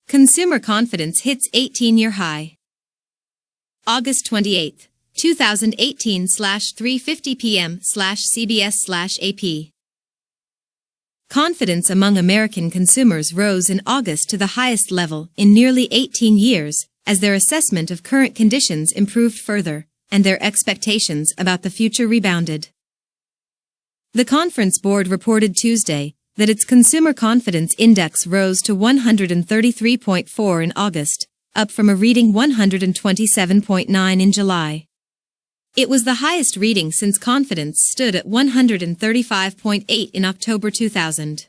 Consumer confidence hits 18-year high. August 28, 2018/3:50 p.m./CBS/AP. Confidence among American consumers rose in August to the highest level in nearly 18 years, as their assessment of current conditions improved further, and their expectations about the future rebounded. The Conference Board reported Tuesday that its Consumer Confidence Index rose to 133.4 in August, up from a reading 127.9 in July. It was the highest reading since confidence stood at 135.8 in October 2000.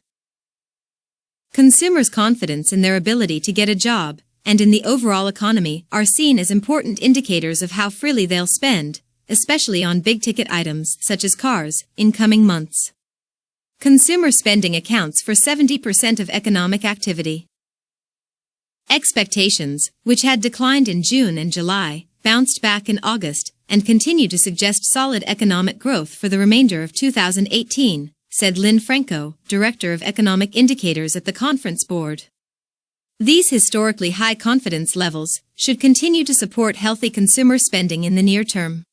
Consumers' confidence in their ability to get a job and in the overall economy are seen as important indicators of how freely they'll spend, especially on big-ticket items such as cars, in coming months. Consumer spending accounts for 70% of economic activity. Expectations, which had declined in June and July, bounced back in August and continue to suggest solid economic growth for the remainder of 2018, said Lynn Franco, Director of Economic Indicators at the Conference Board. These historically high confidence levels should continue to support healthy consumer spending in the near term.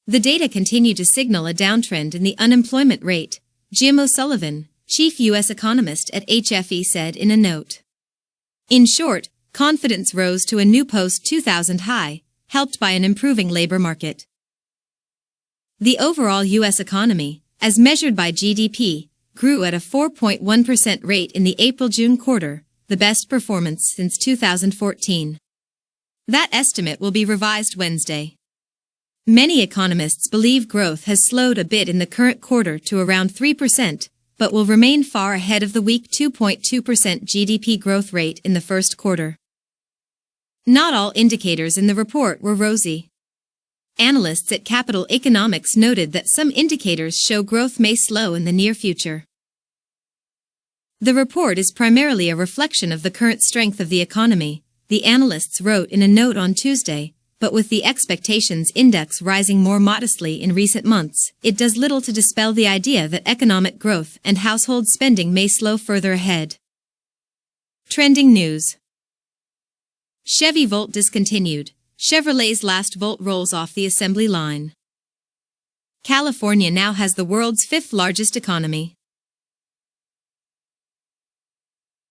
The data continue to signal a downtrend in the unemployment rate, Jim O'Sullivan, chief U.S. economist at HFE, said in a note. In short, confidence rose to a new post-2000 high, helped by an improving labor market. The overall U.S. economy, as measured by GDP, grew at a 4.1% rate in the April-June quarter, the best performance since 2014. That estimate will be revised Wednesday. Many economists believe growth has slowed a bit in the current quarter to around 3%, but will remain far ahead of the weak 2.2% GDP growth rate in the first quarter. Not all indicators in the report were rosy. Analysts at Capital Economics noted that some indicators show growth may slow in the near future. The report is primarily a reflection of the current strength of the economy, the analysts wrote in a note on Tuesday. But with the expectations index rising more modestly in recent months, it does little to dispel the idea that economic growth and household spending may slow further ahead. Trending news. Chevy Volt discontinued. Chevrolet's last Volt rolls off the assembly line. California now has the world's fifth largest economy.